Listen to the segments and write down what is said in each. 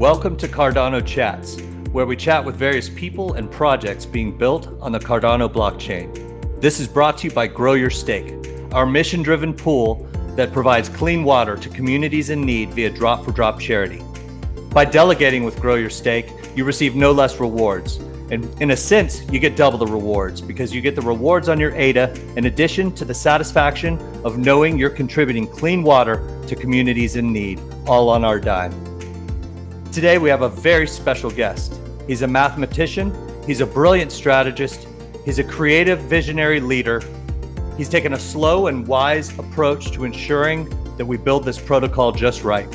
Welcome to Cardano Chats, where we chat with various people and projects being built on the Cardano blockchain. This is brought to you by Grow Your Stake, our mission-driven pool that provides clean water to communities in need via drop-for-drop charity. By delegating with Grow Your Stake, you receive no less rewards. And in a sense, you get double the rewards because you get the rewards on your ADA in addition to the satisfaction of knowing you're contributing clean water to communities in need, all on our dime. Today, we have a very special guest. He's a mathematician, he's a brilliant strategist, he's a creative visionary leader. He's taken a slow and wise approach to ensuring that we build this protocol just right.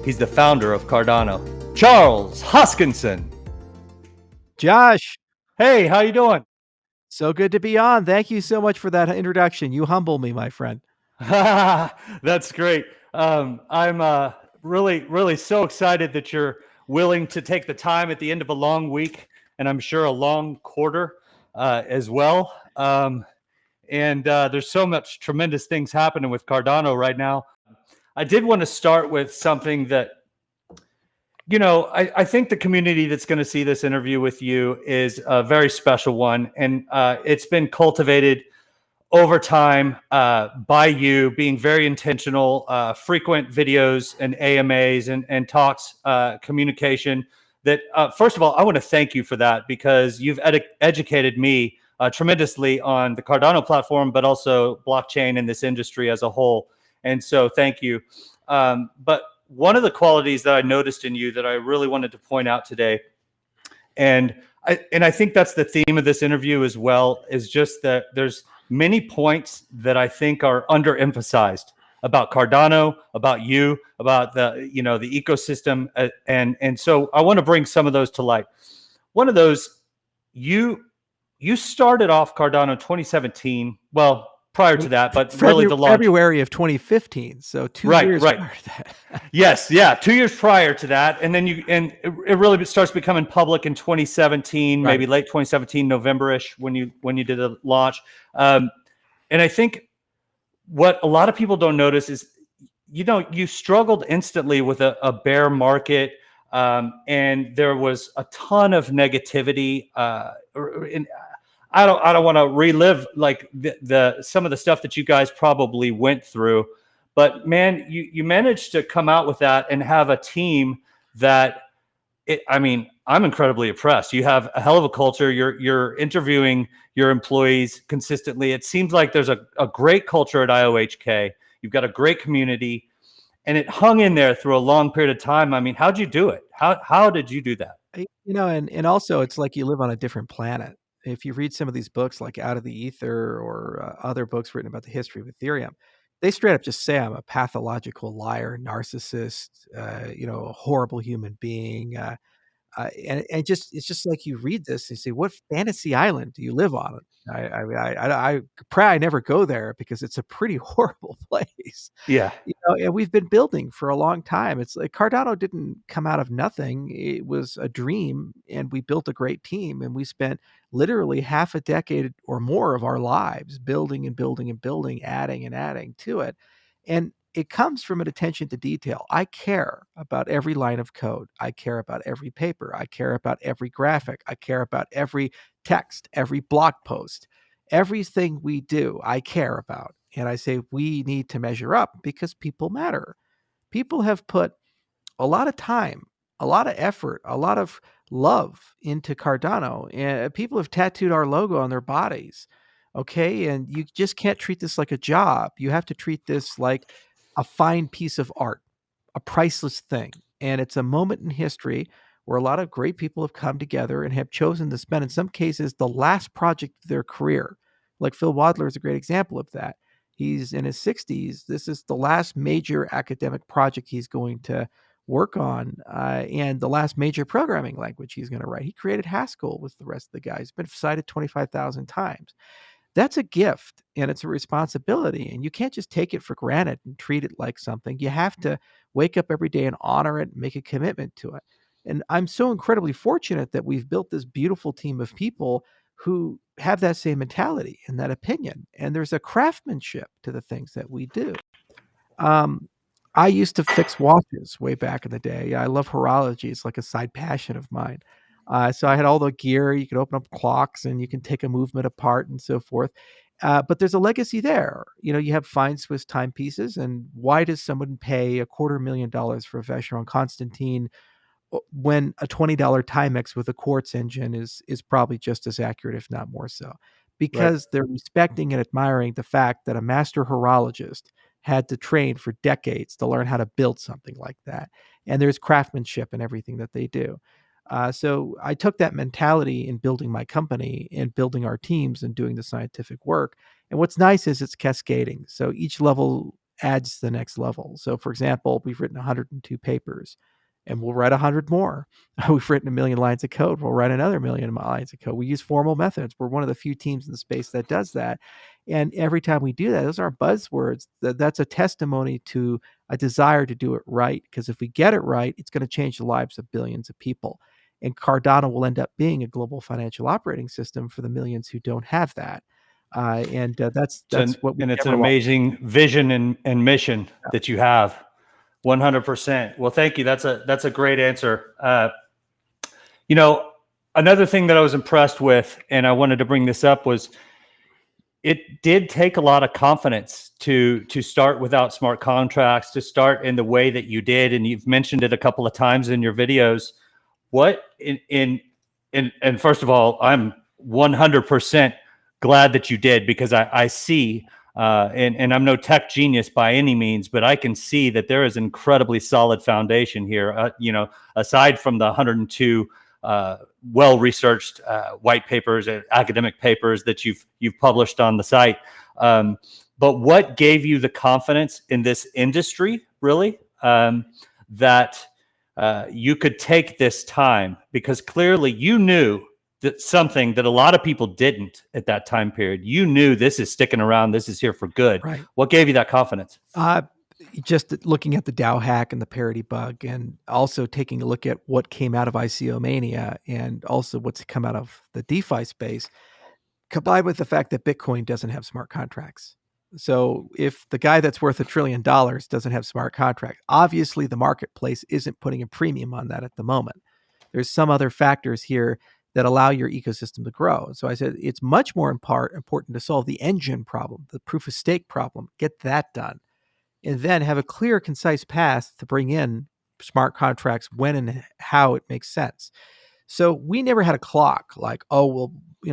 He's the founder of Cardano, Charles Hoskinson. Josh. Hey, how you doing? So good to be on. Thank you so much for that introduction. You humble me, my friend. That's great. I'm really so excited that you're willing to take the time at the end of a long week, and I'm sure a long quarter as well. And there's so much tremendous things happening with Cardano right now. I did want to start with something that, you know, I think the community that's going to see this interview with you is a very special one. And it's been cultivated over time by you being very intentional, frequent videos and AMAs and talks, communication that, first of all, I want to thank you for that because you've educated me tremendously on the Cardano platform, but also blockchain and this industry as a whole. And so thank you. But one of the qualities that I noticed in you that I really wanted to point out today, and I think that's the theme of this interview as well, is just that there's many points that I think are underemphasized about Cardano, about you, about the ecosystem, and so I want to bring some of those to light. One of those, you started off Cardano 2017. Well, prior to that, but really the launch. February of 2015. So 2 years prior to that. Yes, yeah, 2 years prior to that, and then it really starts becoming public in 2017, maybe late 2017, November-ish when you did the launch. And I think what a lot of people don't notice is, you struggled instantly with a bear market, and there was a ton of negativity. I don't want to relive like the some of the stuff that you guys probably went through, but man, you managed to come out with that and have a team that I'm incredibly impressed. You have a hell of a culture. You're interviewing your employees consistently. It seems like there's a great culture at IOHK. You've got a great community, and it hung in there through a long period of time. I mean, how'd you do it? How did you do that? And also it's like you live on a different planet. If you read some of these books like Out of the Ether or other books written about the history of Ethereum, they straight up just say I'm a pathological liar, narcissist, a horrible human being. And it's just like you read this and you say, what fantasy island do you live on? I pray I never go there because it's a pretty horrible place. Yeah. And we've been building for a long time. It's like Cardano didn't come out of nothing. It was a dream, and we built a great team, and we spent literally half a decade or more of our lives building and building and building, adding and adding to it. And it comes from an attention to detail. I care about every line of code. I care about every paper. I care about every graphic. I care about every text, every blog post, everything we do, I care about. And I say we need to measure up because people matter. People have put a lot of time, a lot of effort, a lot of love into Cardano, and people have tattooed our logo on their bodies. Okay. And you just can't treat this like a job. You have to treat this like a fine piece of art, a priceless thing. And it's a moment in history where a lot of great people have come together and have chosen to spend, in some cases, the last project of their career. Like Phil Wadler is a great example of that. He's in his 60s. This is the last major academic project he's going to work on, and the last major programming language he's going to write. He created Haskell with the rest of the guys. It's been cited 25,000 times. That's a gift, and it's a responsibility, and you can't just take it for granted and treat it like something. You have to wake up every day and honor it and make a commitment to it. And I'm so incredibly fortunate that we've built this beautiful team of people who have that same mentality and that opinion. And there's a craftsmanship to the things that we do. I used to fix watches way back in the day. I love horology. It's like a side passion of mine. So I had all the gear. You could open up clocks and you can take a movement apart and so forth. But there's a legacy there. You have fine Swiss timepieces. And why does someone pay $250,000 for a Vacheron Constantin when a $20 Timex with a quartz engine is probably just as accurate, if not more so? Right. Because they're respecting and admiring the fact that a master horologist had to train for decades to learn how to build something like that. And there's craftsmanship in everything that they do. So I took that mentality in building my company and building our teams and doing the scientific work. And what's nice is it's cascading. So each level adds to the next level. So, for example, we've written 102 papers and we'll write 100 more. We've written 1,000,000 lines of code. We'll write another 1,000,000 lines of code. We use formal methods. We're one of the few teams in the space that does that. And every time we do that, those aren't buzzwords. That's a testimony to a desire to do it right. Because if we get it right, it's going to change the lives of billions of people. And Cardano will end up being a global financial operating system for the millions who don't have that. That's what we It's an never lost. amazing vision and mission that you have. 100%. Well, thank you. That's a great answer. Another thing that I was impressed with, and I wanted to bring this up, was it did take a lot of confidence to start without smart contracts, to start in the way that you did, and you've mentioned it a couple of times in your videos. What and first of all, I'm 100% glad that you did, because I see, and I'm no tech genius by any means, but I can see that there is an incredibly solid foundation here. Aside from the 102 well-researched white papers and academic papers that you've published on the site, but what gave you the confidence in this industry, really, that you could take this time? Because clearly you knew that something that a lot of people didn't at that time period. You knew this is sticking around. This is here for good. Right. What gave you that confidence? Just looking at the DAO hack and the parity bug, and also taking a look at what came out of ICO mania and also what's come out of the DeFi space, combined with the fact that Bitcoin doesn't have smart contracts. So if the guy that's worth $1 trillion doesn't have smart contracts, obviously the marketplace isn't putting a premium on that at the moment. There's some other factors here that allow your ecosystem to grow. So I said it's much more important to solve the engine problem, the proof of stake problem, get that done, and then have a clear, concise path to bring in smart contracts when and how it makes sense. So we never had a clock like, oh, well,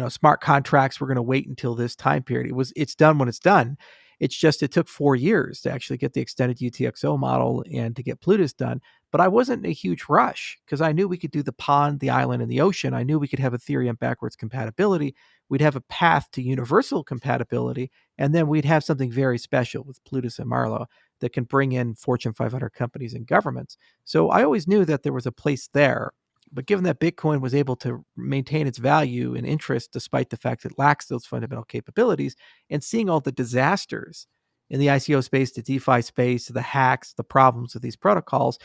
smart contracts, we're going to wait until this time period. It's done when it's done. It's just, it took 4 years to actually get the extended UTXO model and to get Plutus done. But I wasn't in a huge rush because I knew we could do the pond, the island, and the ocean. I knew we could have Ethereum backwards compatibility. We'd have a path to universal compatibility. And then we'd have something very special with Plutus and Marlowe that can bring in Fortune 500 companies and governments. So I always knew that there was a place there. But given that Bitcoin was able to maintain its value and interest despite the fact it lacks those fundamental capabilities, and seeing all the disasters in the ICO space, the DeFi space, the hacks, the problems with these protocols,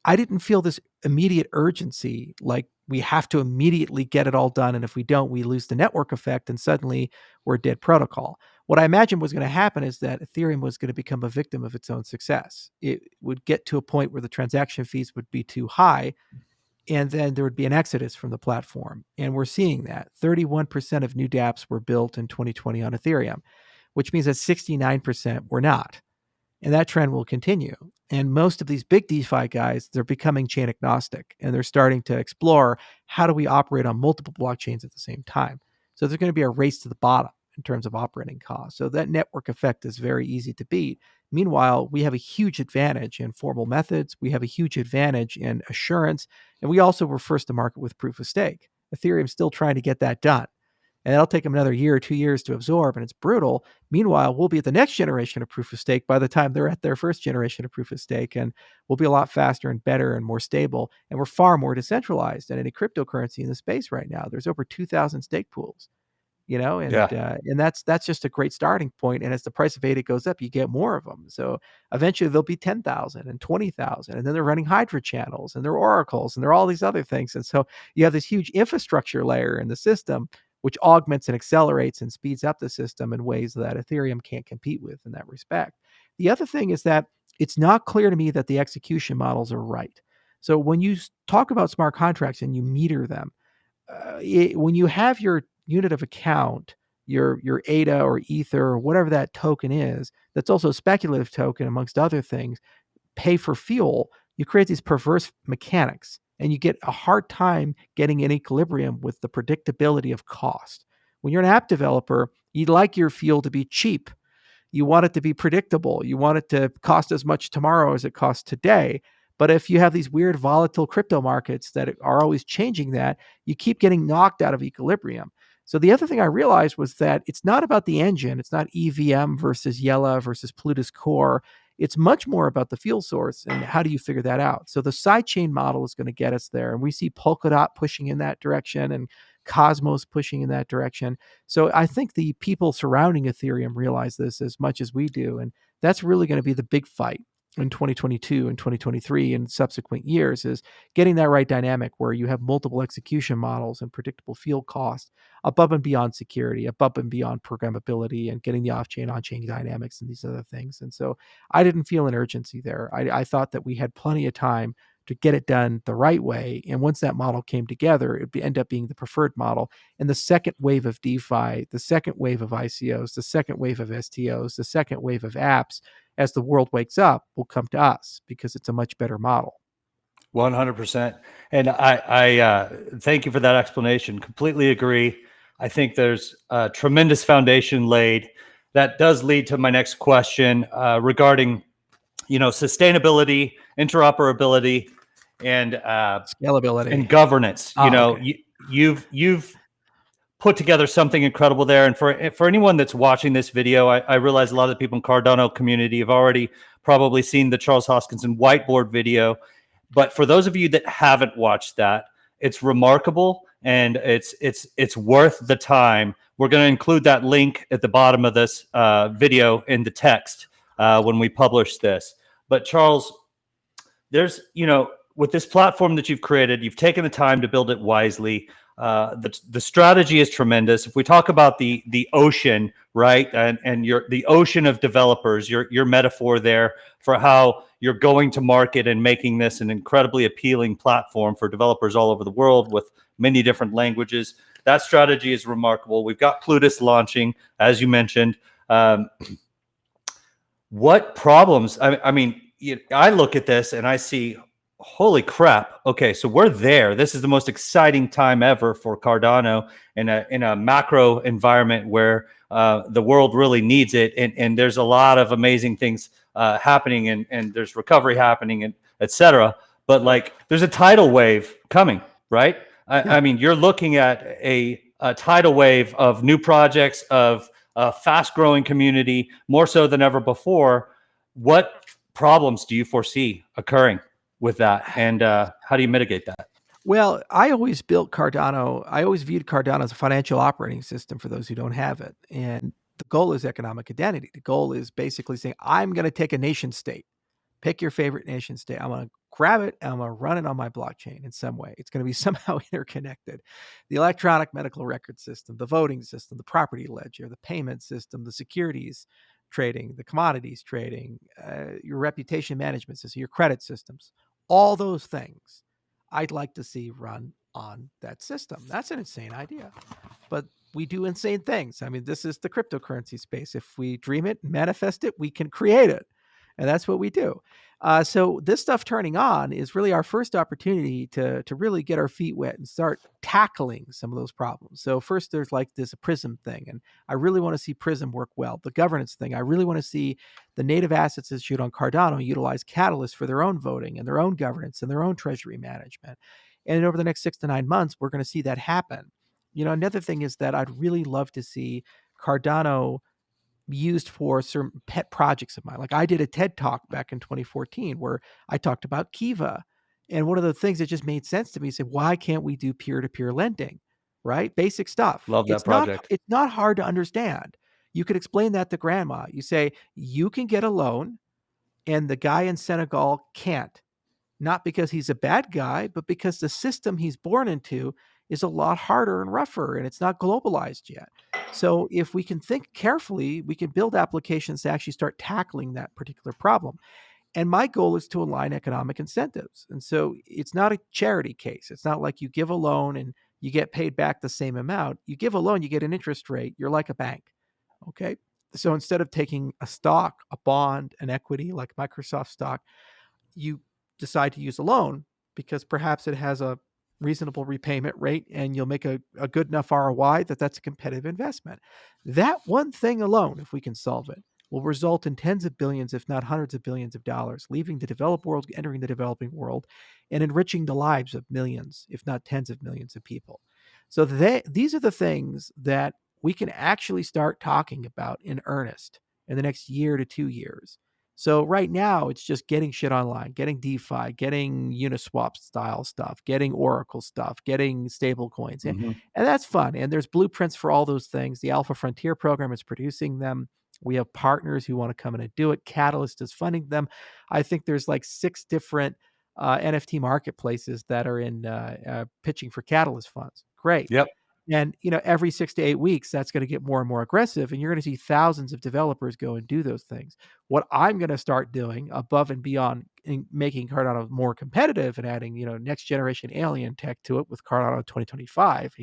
I didn't feel this immediate urgency, like we have to immediately get it all done. And if we don't, we lose the network effect and suddenly we're a dead protocol. What I imagined was going to happen is that Ethereum was going to become a victim of its own success. It would get to a point where the transaction fees would be too high, and then there would be an exodus from the platform. And we're seeing that. 31% of new dApps were built in 2020 on Ethereum, which means that 69% were not. And that trend will continue. And most of these big DeFi guys, they're becoming chain agnostic, and they're starting to explore, how do we operate on multiple blockchains at the same time? So there's going to be a race to the bottom in terms of operating costs. So that network effect is very easy to beat. Meanwhile, we have a huge advantage in formal methods. We have a huge advantage in assurance. And we also were first to market with proof of stake. Ethereum's still trying to get that done. And that'll take them another year or 2 years to absorb, and it's brutal. Meanwhile, we'll be at the next generation of proof of stake by the time they're at their first generation of proof of stake, and we'll be a lot faster and better and more stable, and we're far more decentralized than any cryptocurrency in the space right now. There's over 2,000 stake pools, and that's just a great starting point. And as the price of ADA goes up, you get more of them. So eventually there'll be 10,000 and 20,000, and then they're running Hydra channels, and they're oracles, and they're all these other things. And so you have this huge infrastructure layer in the system, which augments and accelerates and speeds up the system in ways that Ethereum can't compete with in that respect. The other thing is that it's not clear to me that the execution models are right. So when you talk about smart contracts and you meter them, when you have your unit of account, your ADA or Ether or whatever that token is, that's also a speculative token amongst other things, pay for fuel, you create these perverse mechanics and you get a hard time getting in equilibrium with the predictability of cost. When you're an app developer, you'd like your fuel to be cheap. You want it to be predictable. You want it to cost as much tomorrow as it costs today. But if you have these weird volatile crypto markets that are always changing that, you keep getting knocked out of equilibrium. So the other thing I realized was that it's not about the engine. It's not EVM versus Yella versus Plutus Core. It's much more about the fuel source and how do you figure that out. So the sidechain model is going to get us there. And we see Polkadot pushing in that direction and Cosmos pushing in that direction. So I think the people surrounding Ethereum realize this as much as we do. And that's really going to be the big fight in 2022 and 2023 and subsequent years, is getting that right dynamic where you have multiple execution models and predictable field cost above and beyond security, above and beyond programmability, and getting the off-chain, on-chain dynamics and these other things. And so I didn't feel an urgency there. I thought that we had plenty of time to get it done the right way. And once that model came together, it would end up being the preferred model. And the second wave of DeFi, the second wave of ICOs, the second wave of STOs, the second wave of apps, as the world wakes up, will come to us because it's a much better model. 100%. And I thank you for that explanation. Completely agree. I think there's a tremendous foundation laid. That does lead to my next question regarding, sustainability, interoperability, and scalability and governance. You've put together something incredible there. And for anyone that's watching this video, I realize a lot of the people in Cardano community have already probably seen the Charles Hoskinson whiteboard video. But for those of you that haven't watched that, it's remarkable and it's worth the time. We're going to include that link at the bottom of this video in the text when we publish this. But Charles, there's, with this platform that you've created, you've taken the time to build it wisely. The strategy is tremendous. If we talk about the ocean, right, and the ocean of developers, your metaphor there for how you're going to market and making this an incredibly appealing platform for developers all over the world with many different languages. That strategy is remarkable. We've got Plutus launching, as you mentioned. What problems? I mean, I look at this and I see, holy crap. Okay, so we're there. This is the most exciting time ever for Cardano in a macro environment where the world really needs it. And there's a lot of amazing things happening and there's recovery happening and et cetera. But like there's a tidal wave coming, right? I mean, you're looking at a tidal wave of new projects, of a fast growing community, more so than ever before. What problems do you foresee occurring with that, and how do you mitigate that? Well, I always viewed Cardano as a financial operating system for those who don't have it. And the goal is economic identity. The goal is basically saying, I'm going to take a nation state. Pick your favorite nation state. I'm going to grab it and I'm going to run it on my blockchain in some way. It's going to be somehow interconnected. The electronic medical record system, the voting system, the property ledger, the payment system, the securities trading, the commodities trading, your reputation management system, your credit systems, all those things I'd like to see run on that system. That's an insane idea, but we do insane things. I mean, this is the cryptocurrency space. If we dream it, manifest it, we can create it. And that's what we do. So this stuff turning on is really our first opportunity to really get our feet wet and start tackling some of those problems. So first there's like this PRISM thing, and I really want to see PRISM work well. The governance thing, I really want to see the native assets issued on Cardano utilize Catalyst for their own voting and their own governance and their own treasury management. And over the next 6 to 9 months, we're going to see that happen. Another thing is that I'd really love to see Cardano used for certain pet projects of mine. Like I did a TED Talk back in 2014 where I talked about Kiva. And one of the things that just made sense to me is, why can't we do peer-to-peer lending, right? Basic stuff. Love that project. It's not hard to understand. You could explain that to grandma. You say, you can get a loan and the guy in Senegal can't. Not because he's a bad guy, but because the system he's born into is a lot harder and rougher, and it's not globalized yet. So if we can think carefully, we can build applications to actually start tackling that particular problem. And my goal is to align economic incentives. And so it's not a charity case. It's not like you give a loan and you get paid back the same amount. You give a loan, you get an interest rate. You're like a bank. Okay. So instead of taking a stock, a bond, an equity like Microsoft stock, you decide to use a loan because perhaps it has a reasonable repayment rate and you'll make a good enough ROI that's a competitive investment. That one thing alone, if we can solve it, will result in tens of billions, if not hundreds of billions of dollars, leaving the developed world, entering the developing world, and enriching the lives of millions, if not tens of millions of people. So these are the things that we can actually start talking about in earnest in the next year to 2 years. So right now, it's just getting shit online, getting DeFi, getting Uniswap style stuff, getting Oracle stuff, getting stable coins. And that's fun. And there's blueprints for all those things. The Alpha Frontier program is producing them. We have partners who want to come in and do it. Catalyst is funding them. I think there's like 6 different NFT marketplaces that are in pitching for Catalyst funds. Great. Yep. And, every 6 to 8 weeks, that's going to get more and more aggressive. And you're going to see thousands of developers go and do those things. What I'm going to start doing above and beyond in making Cardano more competitive and adding, next generation alien tech to it with Cardano 2025,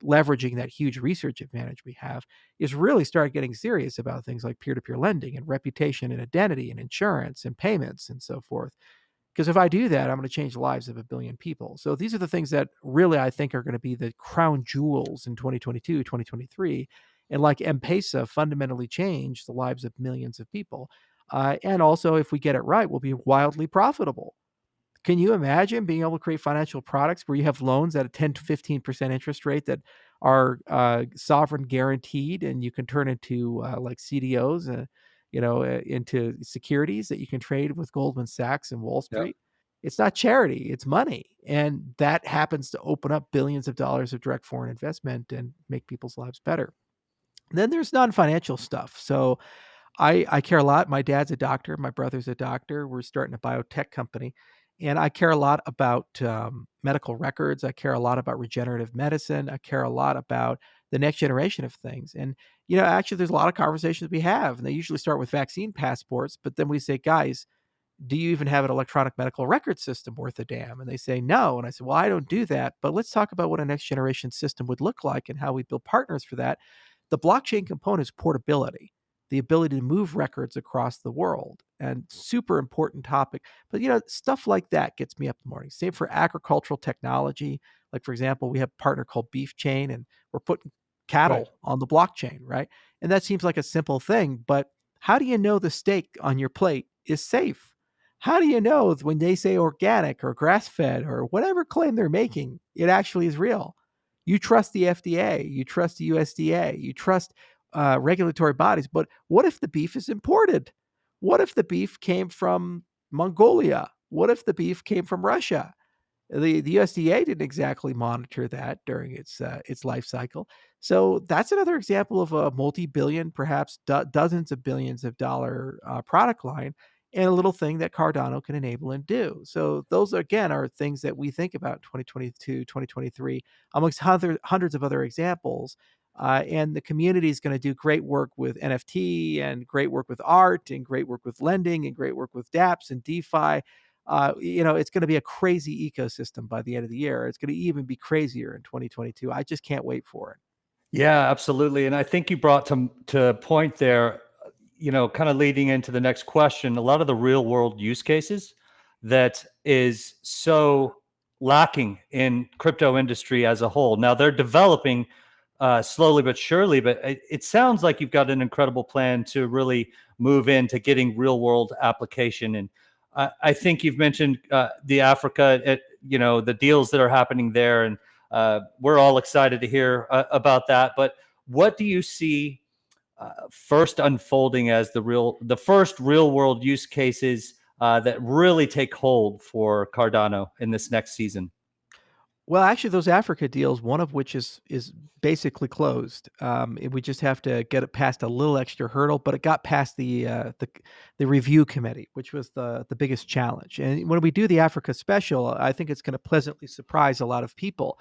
leveraging that huge research advantage we have, is really start getting serious about things like peer-to-peer lending and reputation and identity and insurance and payments and so forth. Because if I do that, I'm going to change the lives of a billion people. So these are the things that really I think are going to be the crown jewels in 2022, 2023. And like M-Pesa, fundamentally change the lives of millions of people. And also, if we get it right, we'll be wildly profitable. Can you imagine being able to create financial products where you have loans at a 10 to 15% interest rate that are sovereign guaranteed, and you can turn into like CDOs, into securities that you can trade with Goldman Sachs and Wall Street? Yep. It's not charity, it's money. And that happens to open up billions of dollars of direct foreign investment and make people's lives better. And then there's non-financial stuff. So I care a lot. My dad's a doctor. My brother's a doctor. We're starting a biotech company. And I care a lot about medical records. I care a lot about regenerative medicine. I care a lot about the next generation of things. And, actually, there's a lot of conversations we have. And they usually start with vaccine passports. But then we say, guys, do you even have an electronic medical record system worth a damn? And they say, no. And I said, well, I don't do that. But let's talk about what a next generation system would look like and how we build partners for that. The blockchain component is portability, the ability to move records across the world, and super important topic. But, stuff like that gets me up in the morning. Same for agricultural technology. Like, for example, we have a partner called Beef Chain, and we're putting cattle on the blockchain, right? And that seems like a simple thing, but how do you know the steak on your plate is safe? How do you know when they say organic or grass-fed or whatever claim they're making, it actually is real? You trust the FDA, you trust the USDA, you trust regulatory bodies. But what if the beef is imported? What if the beef came from Mongolia? What if the beef came from Russia? The USDA didn't exactly monitor that during its life cycle. So that's another example of a multi-billion, perhaps dozens of billions of dollar product line, and a little thing that Cardano can enable and do. So those, again, are things that we think about in 2022, 2023, amongst hundreds of other examples. And the community is going to do great work with NFT and great work with art and great work with lending and great work with dApps and DeFi. It's going to be a crazy ecosystem by the end of the year. It's going to even be crazier in 2022. I just can't wait for it. Yeah, absolutely. And I think you brought to a point there, kind of leading into the next question, a lot of the real world use cases that is so lacking in crypto industry as a whole. Now they're developing slowly but surely, but it sounds like you've got an incredible plan to really move into getting real world application. And I think you've mentioned the Africa, the deals that are happening there, and we're all excited to hear about that. But what do you see first unfolding as the first real world use cases that really take hold for Cardano in this next season? Well, actually, those Africa deals, one of which is basically closed. We just have to get it past a little extra hurdle, but it got past the review committee, which was the biggest challenge. And when we do the Africa special, I think it's going to pleasantly surprise a lot of people.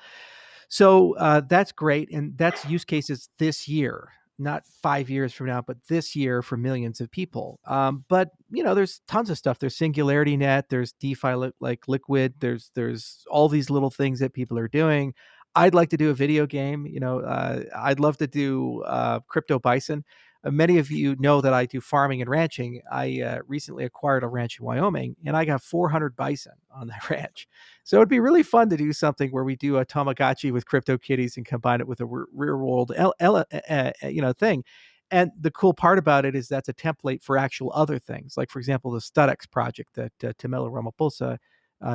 So that's great, and that's use cases this year. not 5 years from now, but this year for millions of people. But there's tons of stuff. There's Singularity Net, there's DeFi like Liquid, there's all these little things that people are doing. I'd like to do a video game. I'd love to do Crypto Bison. Many of you know that I do farming and ranching. I recently acquired a ranch in Wyoming, and I got 400 bison on that ranch. So it'd be really fun to do something where we do a Tamagotchi with crypto kitties and combine it with a real world thing. And the cool part about it is that's a template for actual other things. Like, for example, the StudX project that Tamela Ramaphosa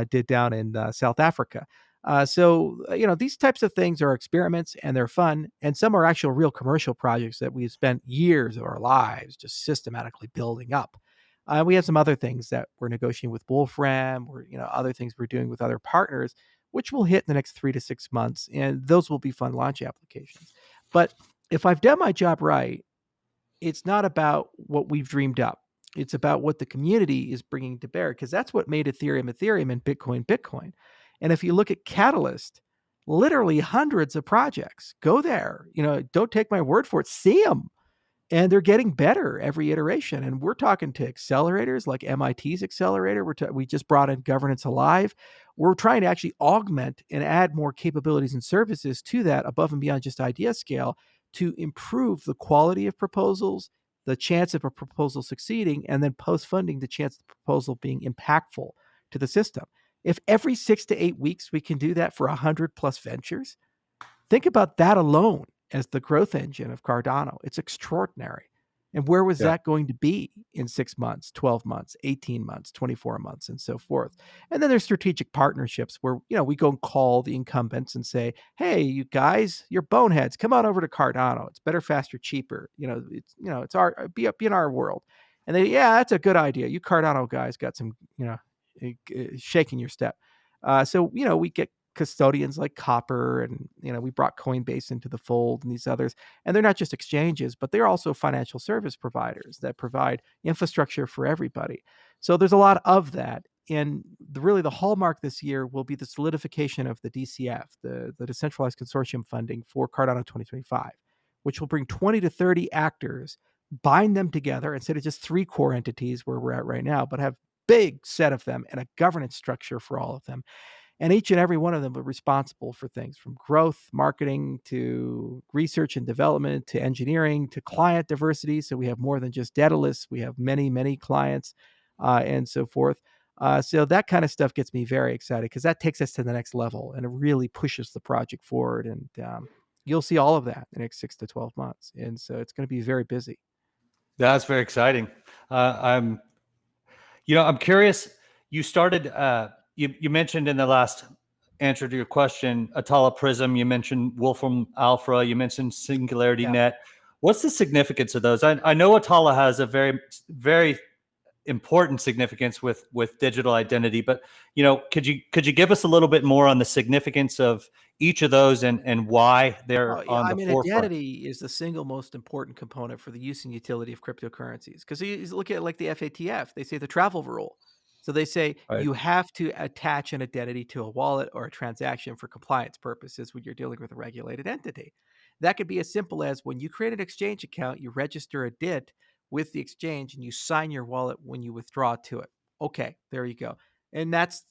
did down in South Africa. These types of things are experiments and they're fun. And some are actual real commercial projects that we've spent years of our lives just systematically building up. We have some other things that we're negotiating with Wolfram, or other things we're doing with other partners, which will hit in the next 3 to 6 months, and those will be fun launch applications. But if I've done my job right, it's not about what we've dreamed up. It's about what the community is bringing to bear, because that's what made Ethereum and Bitcoin. And if you look at Catalyst, literally hundreds of projects. Go there. Don't take my word for it. See them. And they're getting better every iteration. And we're talking to accelerators like MIT's accelerator. We just brought in Governance Alive. We're trying to actually augment and add more capabilities and services to that above and beyond just idea scale to improve the quality of proposals, the chance of a proposal succeeding, and then post-funding, the chance of the proposal being impactful to the system. If every 6 to 8 weeks we can do that for 100 plus ventures, think about that alone as the growth engine of Cardano. It's extraordinary. And where was that going to be in 6 months, 12 months, 18 months, 24 months, and so forth? And then there's strategic partnerships where, we go and call the incumbents and say, hey, you guys, you're boneheads, come on over to Cardano. It's better, faster, cheaper. It's be in our world. And they, yeah, that's a good idea. You Cardano guys got some, shaking your step. We get custodians like Copper, and we brought Coinbase into the fold and these others, and they're not just exchanges, but they're also financial service providers that provide infrastructure for everybody. So there's a lot of that, and really the hallmark this year will be the solidification of the DCF, the Decentralized Consortium Funding for Cardano 2025, which will bring 20 to 30 actors, bind them together instead of just 3 core entities where we're at right now, but have big set of them and a governance structure for all of them. And each and every one of them are responsible for things from growth, marketing, to research and development, to engineering, to client diversity. So we have more than just Daedalus. We have many, many clients and so forth. So that kind of stuff gets me very excited because that takes us to the next level and it really pushes the project forward. And you'll see all of that in the next 6 to 12 months. And so it's going to be very busy. That's very exciting. I'm curious. You started. You mentioned in the last answer to your question, Atala Prism. You mentioned Wolfram Alpha. You mentioned Singularity Net. What's the significance of those? I know Atala has a very, very important significance with digital identity, but could you give us a little bit more on the significance of each of those and why they're on the forefront? Identity is the single most important component for the use and utility of cryptocurrencies. Because you look at like the FATF, they say the travel rule. So they say you have to attach an identity to a wallet or a transaction for compliance purposes when you're dealing with a regulated entity. That could be as simple as when you create an exchange account, you register a DIT with the exchange and you sign your wallet when you withdraw to it. Okay, there you go. And that's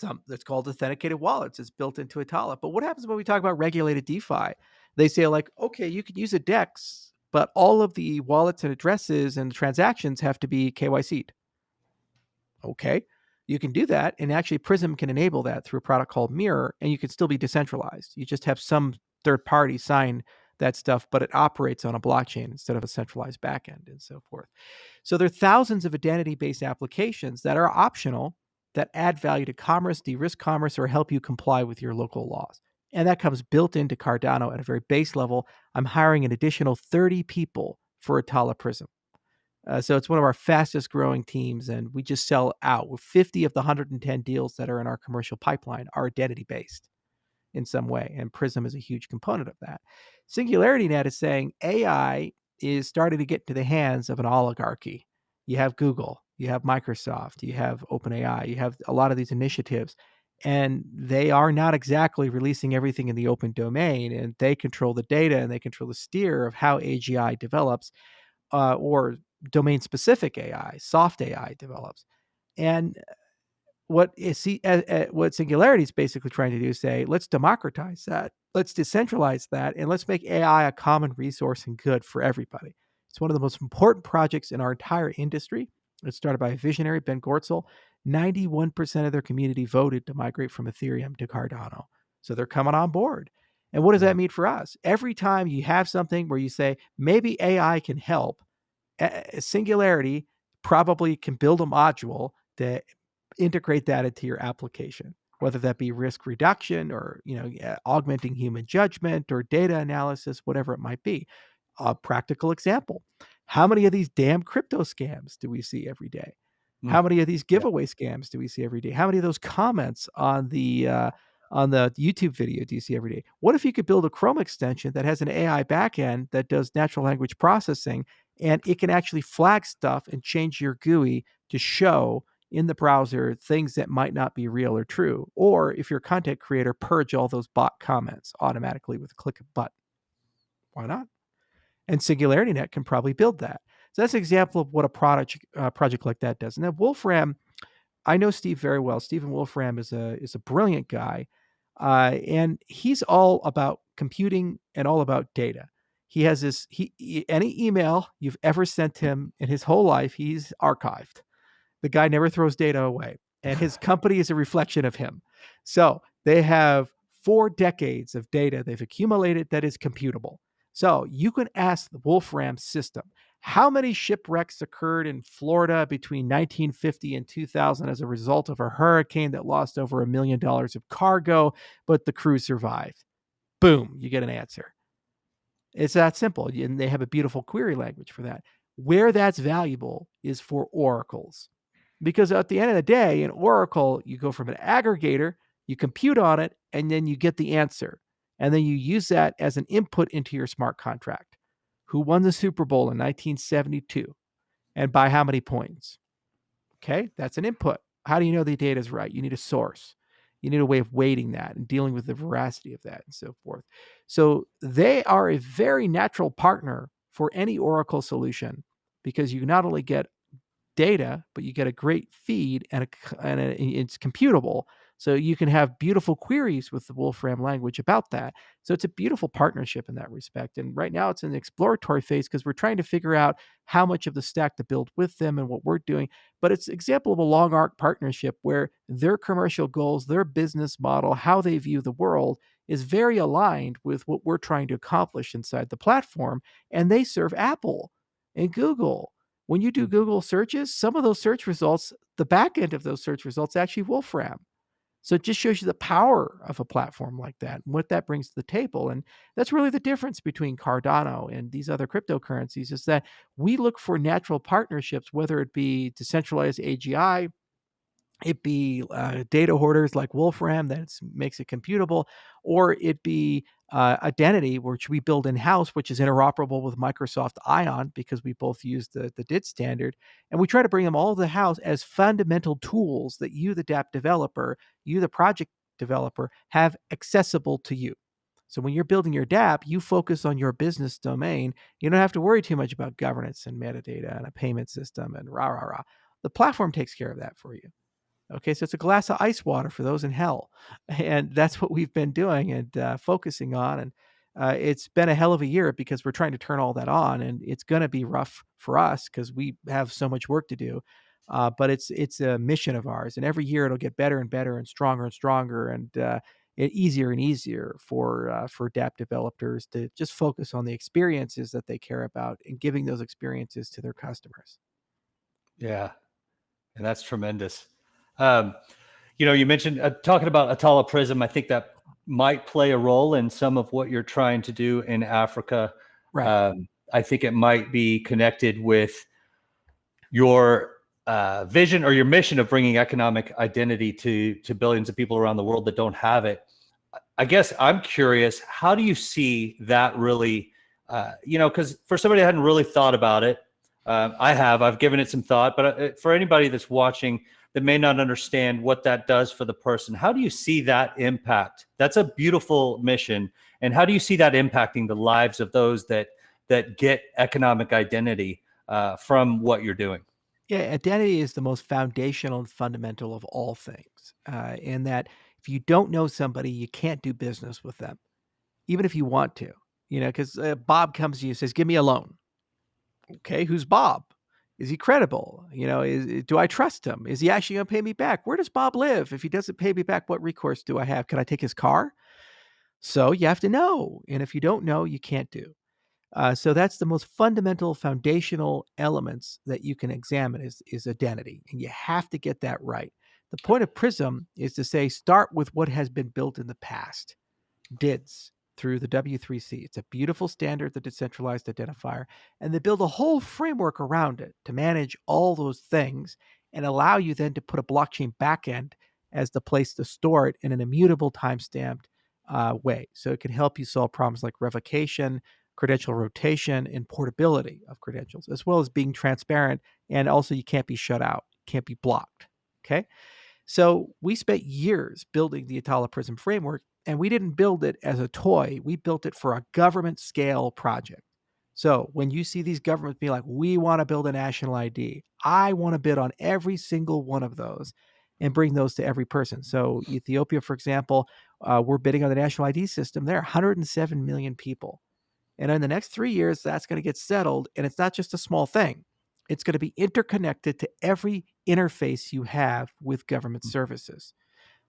called authenticated wallets. It's built into Atala. But what happens when we talk about regulated DeFi? They say like, okay, you can use a DEX, but all of the wallets and addresses and transactions have to be KYC'd. Okay, you can do that. And actually Prism can enable that through a product called Mirror, and you can still be decentralized. You just have some third party sign that stuff, but it operates on a blockchain instead of a centralized backend and so forth. So there are thousands of identity-based applications that are optional that add value to commerce, de-risk commerce, or help you comply with your local laws. And that comes built into Cardano at a very base level. I'm hiring an additional 30 people for Atala Prism. So it's one of our fastest growing teams, and we just sell out. With 50 of the 110 deals that are in our commercial pipeline are identity-based in some way, and Prism is a huge component of that. Singularity Net is saying AI is starting to get to the hands of an oligarchy. You have Google, you have Microsoft, you have OpenAI, you have a lot of these initiatives, And they are not exactly releasing everything in the open domain, and they control the data and they control the steer of how AGI develops, or domain-specific AI, soft AI develops. And what Singularity is basically trying to do is say, let's democratize that, let's decentralize that, and let's make AI a common resource and good for everybody. It's one of the most important projects in our entire industry. It started by a visionary, Ben Gortzel. 91% of their community voted to migrate from Ethereum to Cardano. So they're coming on board. And what does that mean for us? Every time you have something where you say, maybe AI can help, Singularity probably can build a module that integrate that into your application, whether that be risk reduction or augmenting human judgment or data analysis, whatever it might be. A practical example: how many of these damn crypto scams do we see every day? How many of these giveaway scams do we see every day? How many of those comments on the YouTube video do you see every day? What if you could build a Chrome extension that has an AI backend that does natural language processing, and it can actually flag stuff and change your GUI to show in the browser things that might not be real or true? Or if you're a content creator, purge all those bot comments automatically with a click of a button. Why not? And SingularityNet can probably build that. So that's an example of what a project like that does. And then Wolfram, I know Steve very well. Stephen Wolfram is a brilliant guy, and he's all about computing and all about data. He has this, any email you've ever sent him in his whole life, he's archived. The guy never throws data away, and his company is a reflection of him. So they have 4 decades of data they've accumulated that is computable. So you can ask the Wolfram system, how many shipwrecks occurred in Florida between 1950 and 2000 as a result of a hurricane that lost over $1 million of cargo, but the crew survived? Boom, you get an answer. It's that simple. And they have a beautiful query language for that. Where that's valuable is for oracles. Because at the end of the day, in Oracle, you go from an aggregator, you compute on it, and then you get the answer. And then you use that as an input into your smart contract. Who won the Super Bowl in 1972? And by how many points? Okay, that's an input. How do you know the data is right? You need a source. You need a way of weighting that and dealing with the veracity of that and so forth. So they are a very natural partner for any Oracle solution, because you not only get data, but you get a great feed, and it's computable. So you can have beautiful queries with the Wolfram language about that. So it's a beautiful partnership in that respect. And right now it's in the exploratory phase, because we're trying to figure out how much of the stack to build with them and what we're doing. But it's an example of a long arc partnership where their commercial goals, their business model, how they view the world is very aligned with what we're trying to accomplish inside the platform. And they serve Apple and Google. When you do Google searches, some of those search results, the back end of those search results, actually Wolfram. So it just shows you the power of a platform like that and what that brings to the table. And that's really the difference between Cardano and these other cryptocurrencies, is that we look for natural partnerships, whether it be decentralized AGI, it be data hoarders like Wolfram that makes it computable, or it be identity, which we build in-house, which is interoperable with Microsoft Ion, because we both use the DIT standard. And we try to bring them all to the house as fundamental tools that you, the dApp developer, you, the project developer, have accessible to you. So when you're building your dApp, you focus on your business domain. You don't have to worry too much about governance and metadata and a payment system and rah, rah, rah. The platform takes care of that for you. Okay, so it's a glass of ice water for those in hell. And that's what we've been doing and focusing on. And it's been a hell of a year, because we're trying to turn all that on. And it's going to be rough for us because we have so much work to do. But it's a mission of ours. And every year it'll get better and better and stronger and easier and easier for dApp developers to just focus on the experiences that they care about and giving those experiences to their customers. Yeah, and that's tremendous. You mentioned talking about Atala PRISM. I think that might play a role in some of what you're trying to do in Africa. Right. I think it might be connected with your vision or your mission of bringing economic identity to billions of people around the world that don't have it. I guess I'm curious, how do you see that really, because for somebody that hadn't really thought about it, I've given it some thought, but for anybody that's watching that may not understand what that does for the person. How do you see that impact? That's a beautiful mission. And how do you see that impacting the lives of those that get economic identity from what you're doing? Yeah, identity is the most foundational and fundamental of all things. In that if you don't know somebody, you can't do business with them, even if you want to. Because Bob comes to you and says, "Give me a loan." Okay, who's Bob? Is he credible? Do I trust him? Is he actually going to pay me back? Where does Bob live? If he doesn't pay me back, what recourse do I have? Can I take his car? So you have to know, and if you don't know, you can't do. So that's the most fundamental, foundational elements that you can examine is identity, and you have to get that right. The point of PRISM is to say, start with what has been built in the past. DIDs through the W3C. It's a beautiful standard, the decentralized identifier, and they build a whole framework around it to manage all those things and allow you then to put a blockchain backend as the place to store it in an immutable time-stamped way. So it can help you solve problems like revocation, credential rotation, and portability of credentials, as well as being transparent. And also you can't be shut out, can't be blocked. Okay. So we spent years building the Atala PRISM framework, and we didn't build it as a toy. We built it for a government scale project. So when you see these governments be like, we want to build a national ID, I want to bid on every single one of those and bring those to every person. So Ethiopia, for example, we're bidding on the national ID system. There are 107 million people. And in the next 3 years, that's going to get settled. And it's not just a small thing. It's going to be interconnected to every interface you have with government services.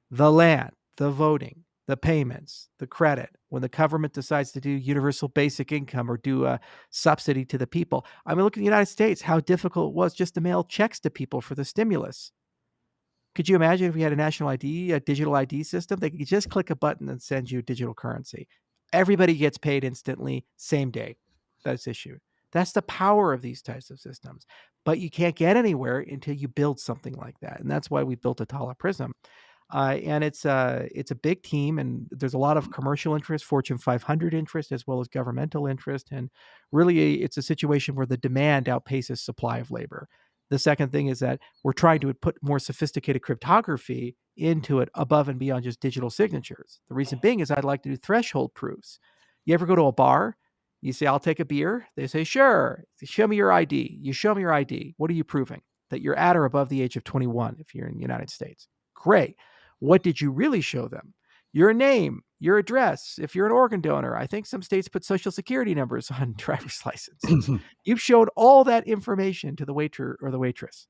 The land, the voting, the payments, the credit. When the government decides to do universal basic income or do a subsidy to the people. I mean, look at the United States, how difficult it was just to mail checks to people for the stimulus. Could you imagine if we had a national ID, a digital ID system? They could just click a button and send you digital currency. Everybody gets paid instantly, same day that's issued. That's the power of these types of systems. But you can't get anywhere until you build something like that. And that's why we built Atala PRISM. And it's a big team, and there's a lot of commercial interest, Fortune 500 interest, as well as governmental interest. And really, it's a situation where the demand outpaces supply of labor. The second thing is that we're trying to put more sophisticated cryptography into it above and beyond just digital signatures. The reason being is I'd like to do threshold proofs. You ever go to a bar? You say, I'll take a beer. They say, sure. Show me your ID. You show me your ID. What are you proving? That you're at or above the age of 21 if you're in the United States. Great. What did you really show them? Your name, your address. If you're an organ donor, I think some states put social security numbers on driver's licenses. You've showed all that information to the waiter or the waitress.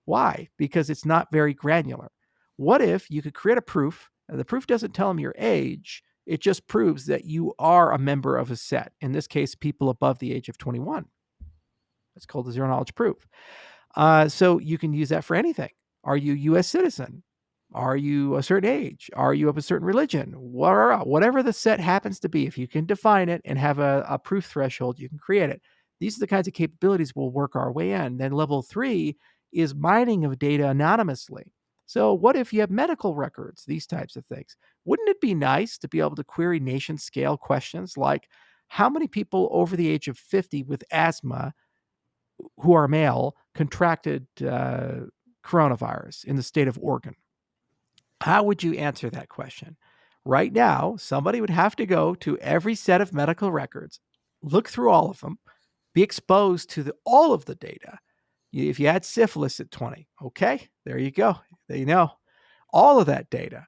Why? Because it's not very granular. What if you could create a proof, and the proof doesn't tell them your age, it just proves that you are a member of a set, in this case, people above the age of 21. That's called the zero knowledge proof. So you can use that for anything. Are you a U.S. citizen? Are you a certain age? Are you of a certain religion? Whatever the set happens to be, if you can define it and have a proof threshold, you can create it. These are the kinds of capabilities we'll work our way in. Then level 3 is mining of data anonymously. So what if you have medical records, these types of things? Wouldn't it be nice to be able to query nation scale questions like how many people over the age of 50 with asthma who are male contracted coronavirus in the state of Oregon? How would you answer that question? Right now, somebody would have to go to every set of medical records, look through all of them, be exposed to all of the data. If you had syphilis at 20, okay, there you go. There you know all of that data,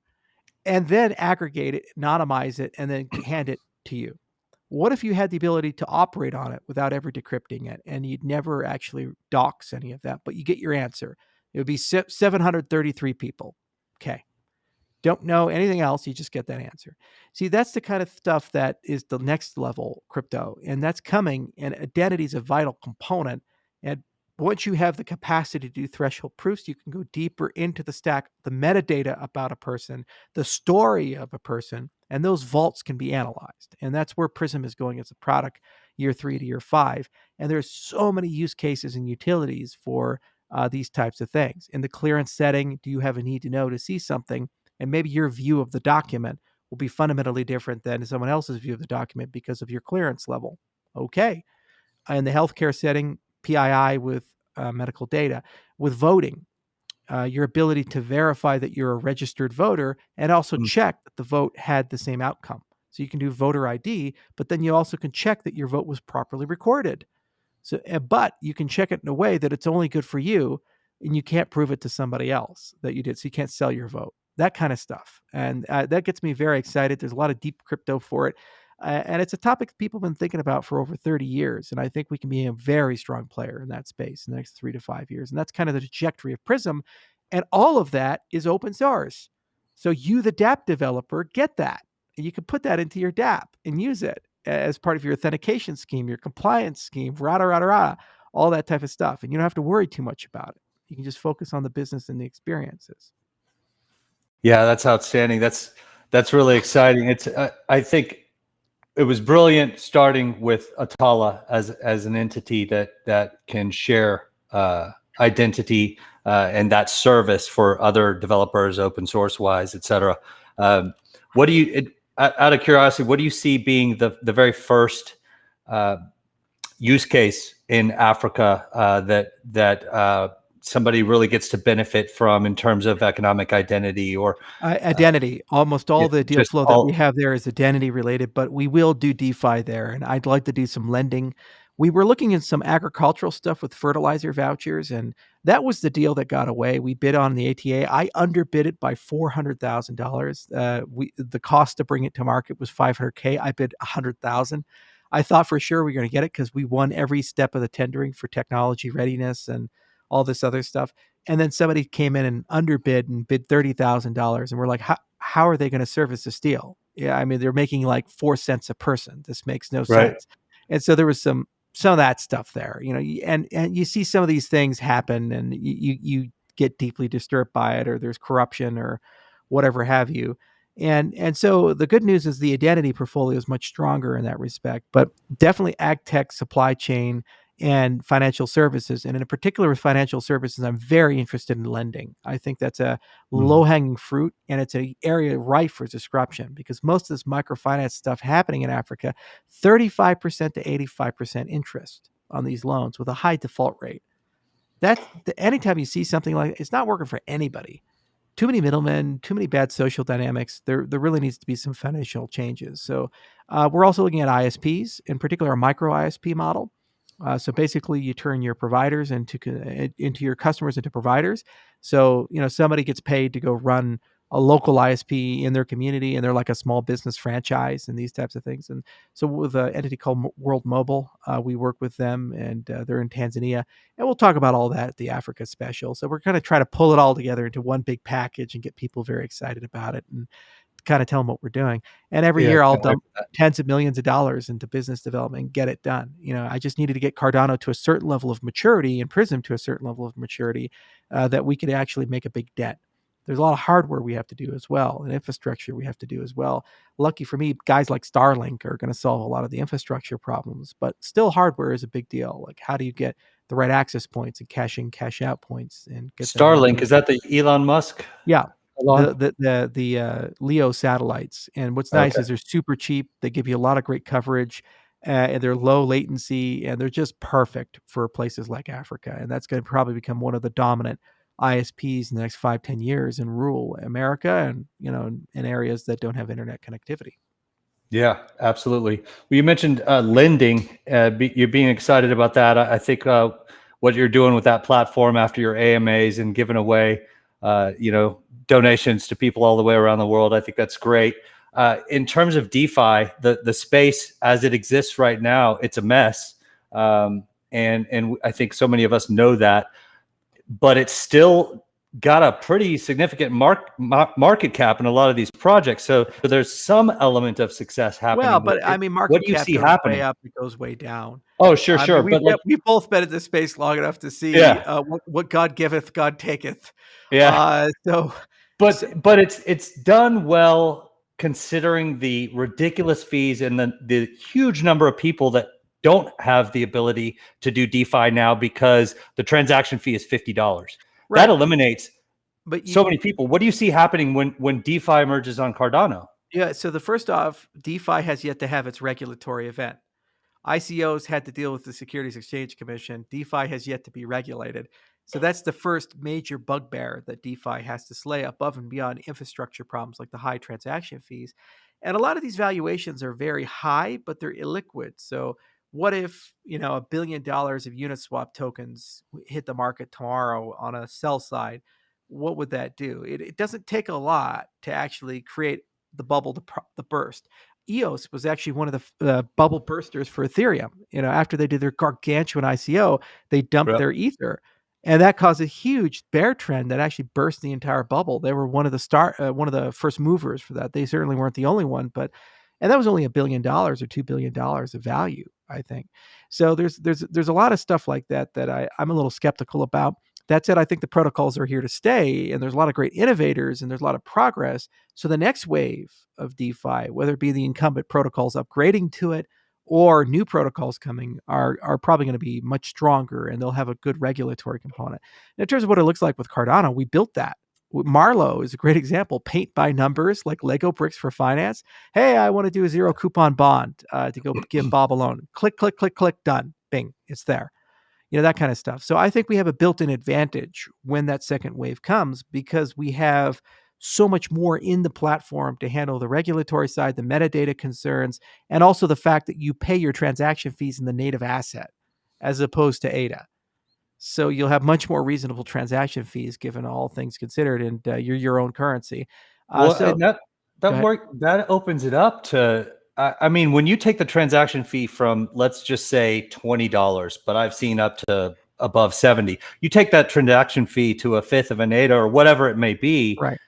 and then aggregate it, anonymize it, and then hand it to you. What if you had the ability to operate on it without ever decrypting it, and you'd never actually dox any of that, but you get your answer? It would be 733 people. Okay. Don't know anything else, you just get that answer. See, that's the kind of stuff that is the next level crypto, and that's coming, and identity is a vital component. And once you have the capacity to do threshold proofs, you can go deeper into the stack, the metadata about a person, the story of a person, and those vaults can be analyzed. And that's where PRISM is going as a product, year 3 to year 5. And there's so many use cases and utilities for these types of things. In the clearance setting, do you have a need to know to see something? And maybe your view of the document will be fundamentally different than someone else's view of the document because of your clearance level. Okay. In the healthcare setting, PII with medical data. With voting, your ability to verify that you're a registered voter and also check that the vote had the same outcome. So you can do voter ID, but then you also can check that your vote was properly recorded. So, but you can check it in a way that it's only good for you, and you can't prove it to somebody else that you did. So you can't sell your vote, that kind of stuff. And that gets me very excited. There's a lot of deep crypto for it. And it's a topic people have been thinking about for over 30 years. And I think we can be a very strong player in that space in the next 3 to 5 years. And that's kind of the trajectory of Prism. And all of that is open source. So you, the dApp developer, get that. And you can put that into your dApp and use it as part of your authentication scheme, your compliance scheme, all that type of stuff. And you don't have to worry too much about it. You can just focus on the business and the experiences. Yeah, that's outstanding. That's really exciting. It's I think it was brilliant starting with Atala as an entity that can share identity and that service for other developers, open source wise, et cetera. What do you, out of curiosity, what do you see being the very first use case in Africa that somebody really gets to benefit from in terms of economic identity or identity? Almost all the deal flow that we have there is identity related, but we will do DeFi there, and I'd like to do some lending. We were looking at some agricultural stuff with fertilizer vouchers, and that was the deal that got away. We bid on the ATA. I underbid it by $400,000. The cost to bring it to market was $500K. I bid $100,000. I thought for sure we were going to get it because we won every step of the tendering for technology readiness and all this other stuff. And then somebody came in and underbid and bid $30,000. And we're like, how are they going to service this deal? Yeah, I mean, they're making like 4 cents a person. This makes no sense. And so there was some of that stuff there, and you see some of these things happen and you get deeply disturbed by it, or there's corruption or whatever have you. And so the good news is the identity portfolio is much stronger in that respect, but definitely ag tech, supply chain, and financial services. And in particular with financial services, I'm very interested in lending. I think that's a low-hanging fruit, and it's an area rife for disruption because most of this microfinance stuff happening in Africa, 35% to 85% interest on these loans with a high default rate. Anytime you see something like it's not working for anybody. Too many middlemen, too many bad social dynamics. There really needs to be some foundational changes. So we're also looking at ISPs, in particular a micro ISP model. So basically, you turn your providers into your customers into providers. So somebody gets paid to go run a local ISP in their community, and they're like a small business franchise and these types of things. And so with an entity called World Mobile, we work with them, and they're in Tanzania. And we'll talk about all that at the Africa special. So we're going to try to pull it all together into one big package and get people very excited about it and kind of tell them what we're doing. And every year I'll dump tens of millions of dollars into business development and get it done. I just needed to get Cardano to a certain level of maturity and Prism to a certain level of maturity that we could actually make a big dent. There's a lot of hardware we have to do as well, and infrastructure we have to do as well. Lucky for me, guys like Starlink are going to solve a lot of the infrastructure problems, but still hardware is a big deal. Like, how do you get the right access points and cash in, cash out points? And get Starlink, is that the Elon Musk? Yeah. The LEO satellites. And what's nice is they're super cheap. They give you a lot of great coverage, and they're low latency, and they're just perfect for places like Africa. And that's going to probably become one of the dominant ISPs in the next 5-10 years in rural America and, in areas that don't have internet connectivity. Yeah, absolutely. Well, you mentioned lending. You're being excited about that. I think what you're doing with that platform after your AMAs and giving away, donations to people all the way around the world, I think that's great. In terms of DeFi, the space as it exists right now, it's a mess. And I think so many of us know that. But it's still got a pretty significant market cap in a lot of these projects. So there's some element of success happening. Well, but I mean, market cap goes way up, it goes way down. Oh, sure. We've both been in this space long enough to see what God giveth, God taketh. Yeah. But it's done well considering the ridiculous fees and the huge number of people that don't have the ability to do DeFi now because the transaction fee is $50. Right. That eliminates so many people. What do you see happening when DeFi emerges on Cardano? Yeah, so the first off, DeFi has yet to have its regulatory event. ICOs had to deal with the Securities Exchange Commission. DeFi has yet to be regulated. So that's the first major bugbear that DeFi has to slay above and beyond infrastructure problems like the high transaction fees. And a lot of these valuations are very high, but they're illiquid. So what if, $1 billion of Uniswap tokens hit the market tomorrow on a sell side? What would that do? It doesn't take a lot to actually create the bubble to burst. EOS was actually one of the bubble bursters for Ethereum. After they did their gargantuan ICO, they dumped their Ether, and that caused a huge bear trend that actually burst the entire bubble. They were one of the first movers for that. They certainly weren't the only one, and that was only $1 billion or $2 billion of value, I think. So there's a lot of stuff like that I'm a little skeptical about. That said, I think the protocols are here to stay, and there's a lot of great innovators, and there's a lot of progress. So the next wave of DeFi, whether it be the incumbent protocols upgrading to it or new protocols coming, are probably going to be much stronger, and they'll have a good regulatory component. And in terms of what it looks like with Cardano, we built that. Marlowe is a great example. Paint by numbers, like Lego bricks for finance. Hey, I want to do a zero coupon bond to go give Bob a loan. Click, click, click, click, done. Bing, it's there. That kind of stuff. So I think we have a built-in advantage when that second wave comes, because we have so much more in the platform to handle the regulatory side, the metadata concerns, and also the fact that you pay your transaction fees in the native asset as opposed to ADA. So you'll have much more reasonable transaction fees given all things considered, and you're your own currency. And that opens it up to, I mean, when you take the transaction fee from, let's just say $20, but I've seen up to above 70, you take that transaction fee to a fifth of an ADA or whatever it may be. Right.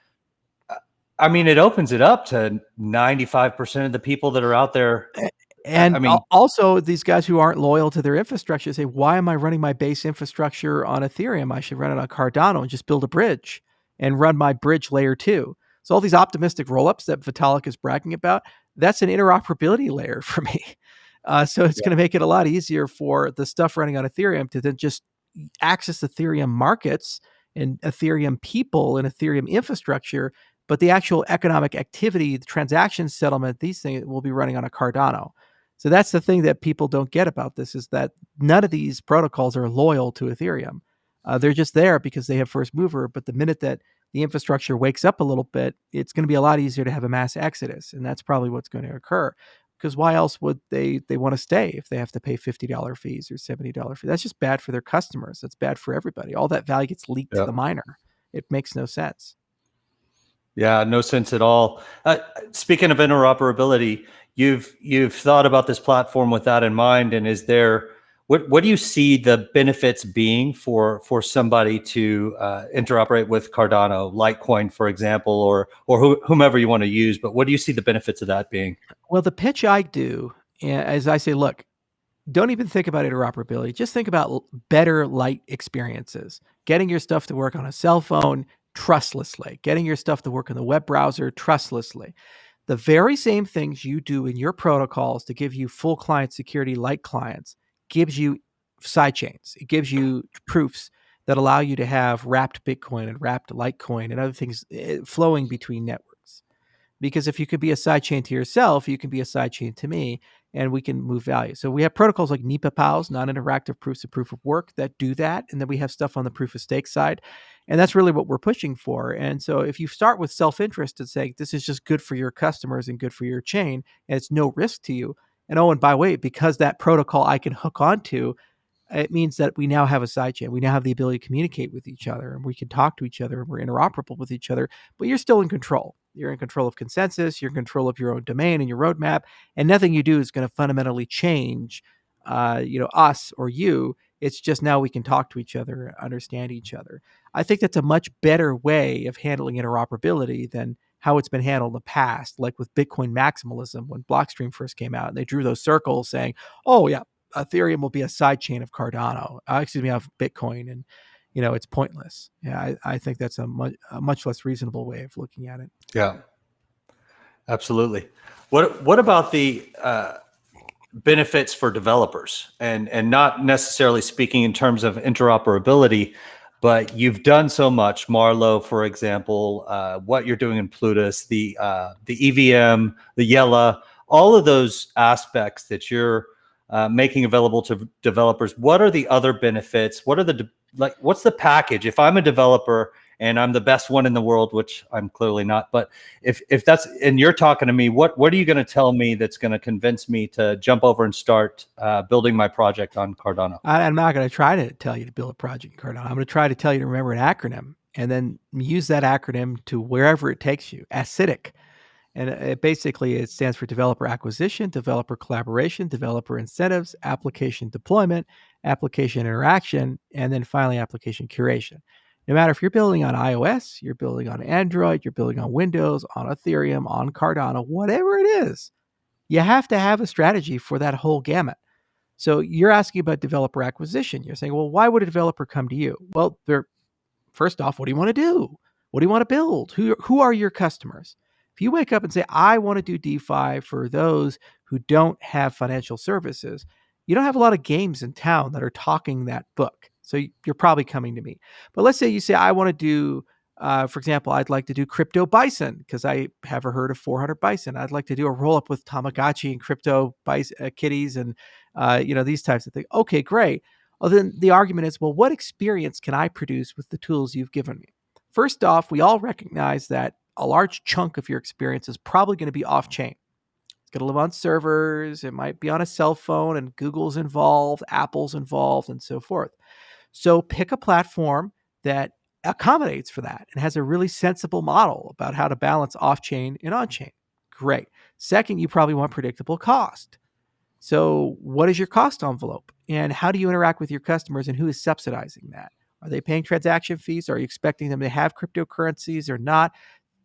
I mean, it opens it up to 95% of the people that are out there. And also these guys who aren't loyal to their infrastructure say, why am I running my base infrastructure on Ethereum? I should run it on Cardano and just build a bridge and run my bridge layer 2. So all these optimistic rollups that Vitalik is bragging about, that's an interoperability layer for me. So it's going to make it a lot easier for the stuff running on Ethereum to then just access Ethereum markets and Ethereum people and Ethereum infrastructure, but the actual economic activity, the transaction settlement, these things will be running on a Cardano. So that's the thing that people don't get about this, is that none of these protocols are loyal to Ethereum. They're just there because they have first mover, but the minute that the infrastructure wakes up a little bit, it's going to be a lot easier to have a mass exodus, and that's probably what's going to occur. Because why else would they want to stay if they have to pay $50 fees or $70 fees? That's just bad for their customers. That's bad for everybody. All that value gets leaked to the miner. It makes no sense. Yeah, no sense at all. Speaking of interoperability, you've thought about this platform with that in mind, and is there what do you see the benefits being for somebody to interoperate with Cardano, Litecoin, for example, or whomever you want to use? But what do you see the benefits of that being? Well, the pitch I do, as I say, look, don't even think about interoperability. Just think about better light experiences. Getting your stuff to work on a cell phone trustlessly. Getting your stuff to work in the web browser trustlessly. The very same things you do in your protocols to give you full client security like clients gives you sidechains. It gives you proofs that allow you to have wrapped Bitcoin and wrapped Litecoin and other things flowing between networks. Because if you could be a sidechain to yourself, you can be a sidechain to me, and we can move value. So we have protocols like NEPA-POWs, non-interactive proofs of proof of work, that do that. And then we have stuff on the proof of stake side. And that's really what we're pushing for. And so if you start with self-interest and say, this is just good for your customers and good for your chain, and it's no risk to you. And by the way, because that protocol I can hook onto, it means that we now have a sidechain. We now have the ability to communicate with each other, and we can talk to each other, and we're interoperable with each other, but you're still in control. You're in control of consensus. You're in control of your own domain and your roadmap, and nothing you do is going to fundamentally change, us or you. It's just now we can talk to each other, understand each other. I think that's a much better way of handling interoperability than how it's been handled in the past, like with Bitcoin maximalism when Blockstream first came out, and they drew those circles saying, oh yeah, Ethereum will be a sidechain of Cardano, of Bitcoin, and it's pointless. Yeah, I think that's a much less reasonable way of looking at it. Yeah, absolutely. What about the benefits for developers, and not necessarily speaking in terms of interoperability, but you've done so much, Marlowe, for example, what you're doing in Plutus, the EVM, the Yella, all of those aspects that you're making available to developers. What are the other benefits? What are what's the package? If I'm a developer and I'm the best one in the world, which I'm clearly not, but if that's, and you're talking to me, what are you going to tell me that's going to convince me to jump over and start building my project on Cardano? I'm not going to try to tell you to build a project in Cardano. I'm going to try to tell you to remember an acronym and then use that acronym to wherever it takes you. ACIDIC. And it stands for developer acquisition, developer collaboration, developer incentives, application deployment, application interaction, and then finally application curation. No matter if you're building on iOS, you're building on Android, you're building on Windows, on Ethereum, on Cardano, whatever it is, you have to have a strategy for that whole gamut. So you're asking about developer acquisition. You're saying, well, why would a developer come to you? Well, first off, what do you want to do? What do you want to build? Who are your customers? If you wake up and say, I want to do DeFi for those who don't have financial services, you don't have a lot of games in town that are talking that book. So you're probably coming to me. But let's say you say, I want to do, for example, I'd like to do crypto bison because I have a herd of 400 bison. I'd like to do a roll up with Tamagotchi and crypto bison, kitties and these types of things. Okay, great. Well, then the argument is, well, what experience can I produce with the tools you've given me? First off, we all recognize that a large chunk of your experience is probably going to be off-chain. It's going to live on servers. It might be on a cell phone, and Google's involved, Apple's involved, and so forth. So pick a platform that accommodates for that and has a really sensible model about how to balance off-chain and on-chain. Great. Second, you probably want predictable cost. So what is your cost envelope? And how do you interact with your customers, and who is subsidizing that? Are they paying transaction fees? Are you expecting them to have cryptocurrencies or not?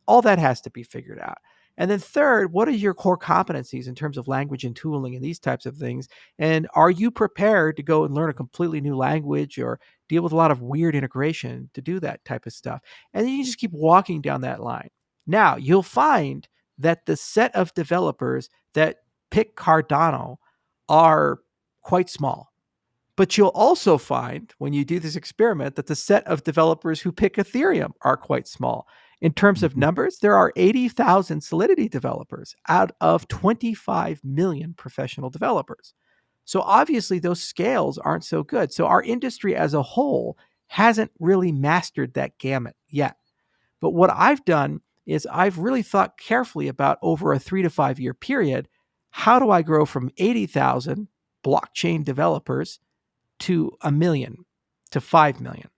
All that has to be figured out. And then third, what are your core competencies in terms of language and tooling and these types of things? And are you prepared to go and learn a completely new language or deal with a lot of weird integration to do that type of stuff? And then you just keep walking down that line. Now, you'll find that the set of developers that pick Cardano are quite small. But you'll also find when you do this experiment that the set of developers who pick Ethereum are quite small. In terms of numbers, there are 80,000 Solidity developers out of 25 million professional developers. So obviously those scales aren't so good. So our industry as a whole hasn't really mastered that gamut yet. But what I've done is I've really thought carefully about over a 3 to 5 year period, how do I grow from 80,000 blockchain developers to 1 million, to 5 million.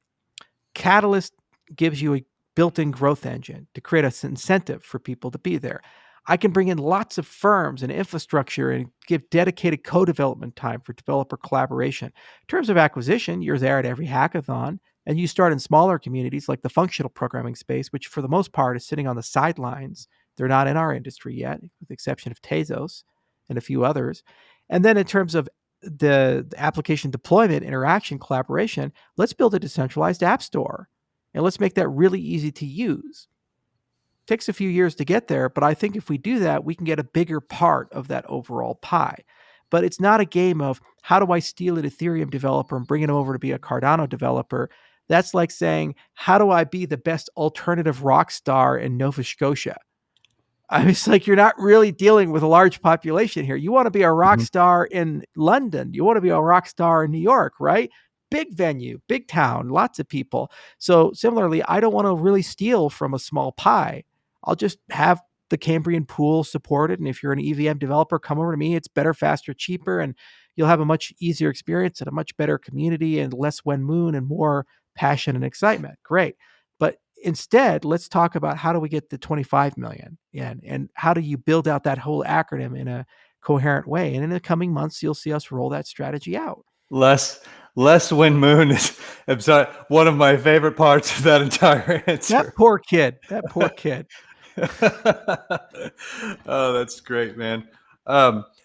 Catalyst gives you a built-in growth engine to create an incentive for people to be there. I can bring in lots of firms and infrastructure and give dedicated co-development time for developer collaboration. In terms of acquisition, you're there at every hackathon, and you start in smaller communities like the functional programming space, which for the most part is sitting on the sidelines. They're not in our industry yet, with the exception of Tezos and a few others. And then in terms of the application deployment, interaction, collaboration, let's build a decentralized app store and let's make that really easy to use. It takes a few years to get there, but I think if we do that, we can get a bigger part of that overall pie. But it's not a game of how do I steal an Ethereum developer and bring him over to be a Cardano developer. That's like saying, how do I be the best alternative rock star in Nova Scotia? I mean, it's like you're not really dealing with a large population here. You want to be a rock star in London. You want to be a rock star in New York, right? Big venue, big town, lots of people. So similarly, I don't want to really steal from a small pie. I'll just have the Cambrian pool supported. And if you're an EVM developer, come over to me. It's better, faster, cheaper, and you'll have a much easier experience and a much better community and less when moon and more passion and excitement. Great. But instead, let's talk about how do we get to 25 million and how do you build out that whole acronym in a coherent way? And in the coming months, you'll see us roll that strategy out. Less when moon is one of my favorite parts of that entire answer. That poor kid. Oh, that's great, man.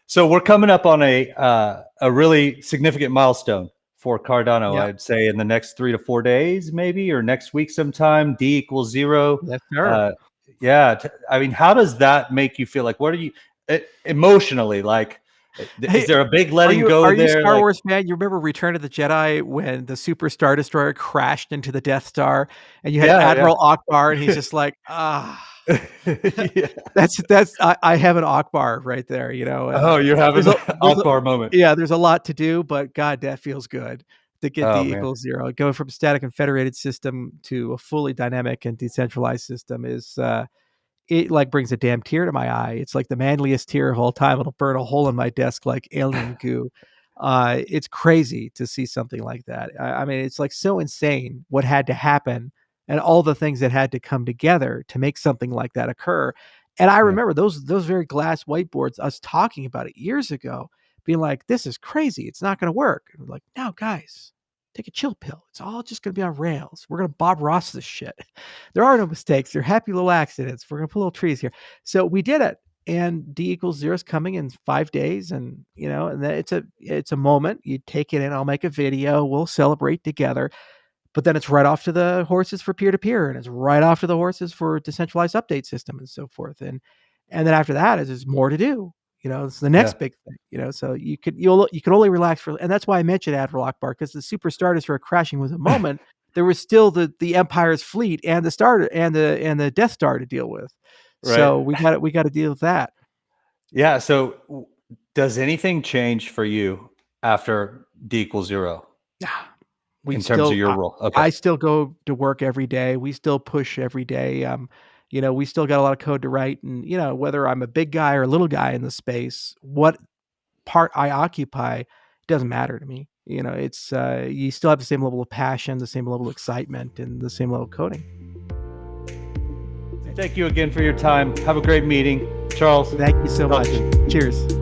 So we're coming up on a really significant milestone for Cardano. Yep. I'd say in the next 3 to 4 days, maybe, or next week sometime, D equals 0. Yes, sir. Yeah. I mean, how does that make you feel? Like, what are you emotionally like? Is there a big letting go there? Are you a Star Wars fan? You remember Return of the Jedi when the Super Star Destroyer crashed into the Death Star and you had Admiral Ackbar and he's just like, Yeah. I have an Ackbar right there, you know. Oh, you're having There's the a there's a Akbar moment. yeah, there's a lot to do, but God, that feels good to get D Oh man. equals 0. Going from a static and federated system to a fully dynamic and decentralized system is it like brings a damn tear to my eye. It's like the manliest tear of all time. It'll burn a hole in my desk like alien goo. It's crazy to see something like that. I mean, it's like so insane what had to happen and all the things that had to come together to make something like that occur. And I Yeah. remember those very glass whiteboards, us talking about it years ago, being like, "This is crazy. It's not going to work." And we're like, "No, guys, take a chill pill. It's all just going to be on rails. We're going to Bob Ross this shit. There are no mistakes. They're happy little accidents. We're going to put little trees here." So we did it. And D equals 0 is coming in 5 days. And, you know, and it's a moment. You take it in. I'll make a video. We'll celebrate together. But then it's right off to the horses for peer-to-peer, and it's right off to the horses for decentralized update system and so forth. And then after that is there's more to do. You know, it's the next Yeah. big thing. You know, so you can only relax for, and that's why I mentioned Admiral Ackbar, because the super stardust for crashing was a moment. There was still the Empire's fleet and the starter and the Death Star to deal with. Right. So we got to deal with that. Yeah. So does anything change for you after D equals 0 Yeah. in terms of your role? Okay. I still go to work every day. We still push every day. You know, we still got a lot of code to write, and you know, whether I'm a big guy or a little guy in the space, what part I occupy doesn't matter to me. You know, it's you still have the same level of passion, the same level of excitement, and the same level of coding. Thank you again for your time. Have a great meeting, Charles. Thank you so much. Cheers.